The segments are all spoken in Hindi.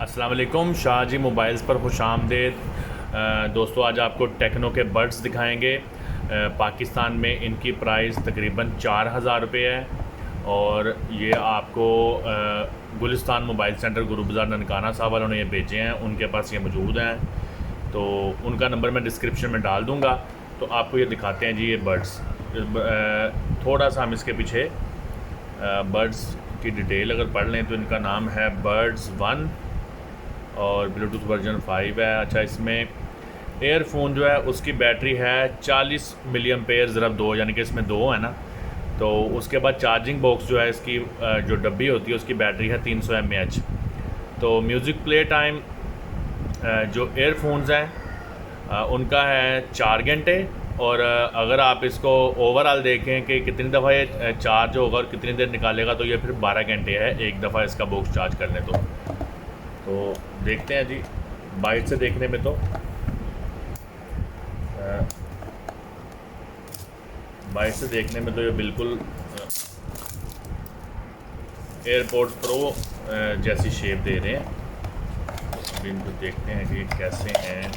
अस्सलाम वालेकुम, शाहजी मोबाइल्स पर खुशामदीद। दोस्तों, आज आपको टेक्नो के बड्स दिखाएंगे। पाकिस्तान में इनकी प्राइस तकरीबन 4000 रुपये है और ये आपको गुलिस्तान मोबाइल सेंटर गुरु बाज़ार ननकाना साहब वालों ने ये भेजे हैं, उनके पास ये मौजूद हैं। तो उनका नंबर मैं डिस्क्रिप्शन में डाल दूँगा। तो आपको ये दिखाते हैं जी ये बड्स। थोड़ा सा हम इसके पीछे बड्स की डिटेल अगर पढ़ लें तो इनका नाम है बड्स 1 और ब्लूटूथ वर्जन 5 है। अच्छा, इसमें एयरफोन जो है उसकी बैटरी है 40 मिलियन पेयर ज़रब 2, यानी कि इसमें 2 है ना। तो उसके बाद चार्जिंग बॉक्स जो है इसकी जो डब्बी होती है उसकी बैटरी है 300 mAh। तो म्यूज़िक प्ले टाइम जो एयरफोन्स हैं उनका है 4 घंटे। और अगर आप इसको ओवरऑल देखें कि कितनी दफ़ा ये चार्ज होगा और कितनी देर निकालेगा, तो ये फिर 12 घंटे है एक दफ़ा इसका बॉक्स चार्ज करने। तो देखते हैं जी, बाइट से देखने में तो ये बिल्कुल एयरपोर्ट्स प्रो जैसी शेप दे रहे हैं। अभी इनको देखते हैं कि कैसे हैं।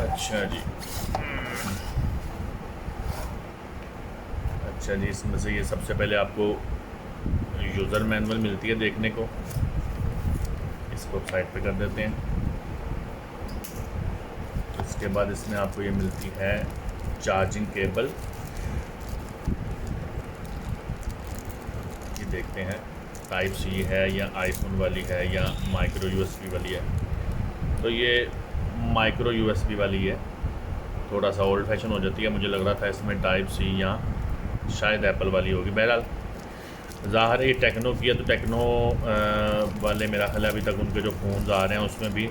अच्छा जी, इसमें से ये सबसे पहले आपको यूज़र मैनुअल मिलती है देखने को। इसको साइड पे कर देते हैं। इसके बाद इसमें आपको ये मिलती है चार्जिंग केबल। ये देखते हैं टाइप सी है या आईफोन वाली है या माइक्रो यूएसबी वाली है। तो ये माइक्रो यूएसबी वाली है, थोड़ा सा ओल्ड फैशन हो जाती है। मुझे लग रहा था इसमें टाइप सी या शायद एप्पल वाली होगी। बहरहाल ज़ाहिर है ये टेक्नो की है, तो टेक्नो वाले मेरा ख्याल है अभी तक उनके जो फ़ोन्स आ रहे हैं उसमें भी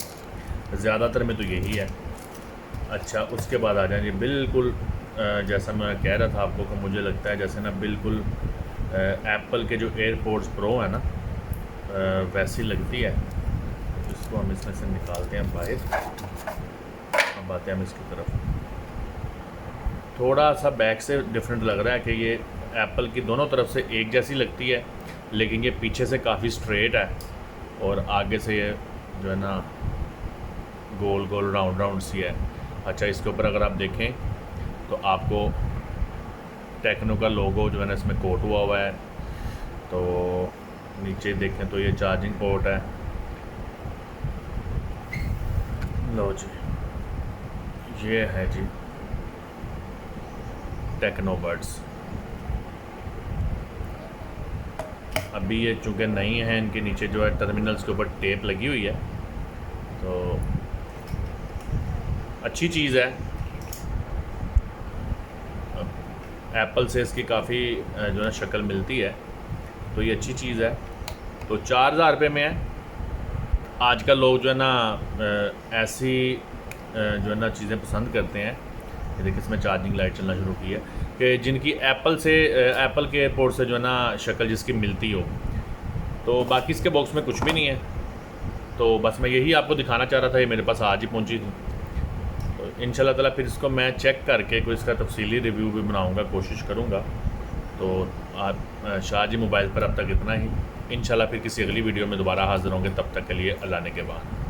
ज़्यादातर में तो यही है। अच्छा, उसके बाद आ जाएंगे बिल्कुल जैसा मैं कह रहा था आपको कि मुझे लगता है जैसे ना बिल्कुल एप्पल के जो एयरपोर्ट्स प्रो है ना वैसी लगती है। इसको हम इसमें से निकालते हैं बाहर। अब आते हैं हम इसकी तरफ। थोड़ा सा बैक से डिफरेंट लग रहा है कि ये एप्पल की दोनों तरफ से एक जैसी लगती है, लेकिन ये पीछे से काफ़ी स्ट्रेट है और आगे से ये जो है ना गोल गोल राउंड राउंड सी है। अच्छा, इसके ऊपर अगर आप देखें तो आपको टेक्नो का लोगो जो है ना इसमें कोट हुआ है। तो नीचे देखें तो ये चार्जिंग पोर्ट है। लो जी, ये है जी टेक्नो बड्स। अभी ये चूँकि नई हैं, इनके नीचे जो है टर्मिनल्स के ऊपर टेप लगी हुई है, तो अच्छी चीज़ है। एप्पल से इसकी काफ़ी जो है शक्ल मिलती है, तो ये अच्छी चीज़ है। तो 4000 रुपये में है। आजकल लोग जो है ना ऐसी जो है ना चीज़ें पसंद करते हैं। ये देखिए इसमें चार्जिंग लाइट चलना शुरू की है कि जिनकी एप्पल के एयरपोर्ट से जो है ना शक्ल जिसकी मिलती हो। तो बाकी इसके बॉक्स में कुछ भी नहीं है। तो बस मैं यही आपको दिखाना चाह रहा था, ये मेरे पास आज ही पहुंची थी। तो इंशाल्लाह ताला फिर इसको मैं चेक करके कोई इसका तफसीली रिव्यू भी बनाऊंगा, कोशिश करूंगा। तो आप शाहजी मोबाइल पर अब तक इतना ही। इंशाल्लाह फिर किसी अगली वीडियो में दोबारा हाज़िर होंगे। तब तक के लिए अल्लाह ने के बाद।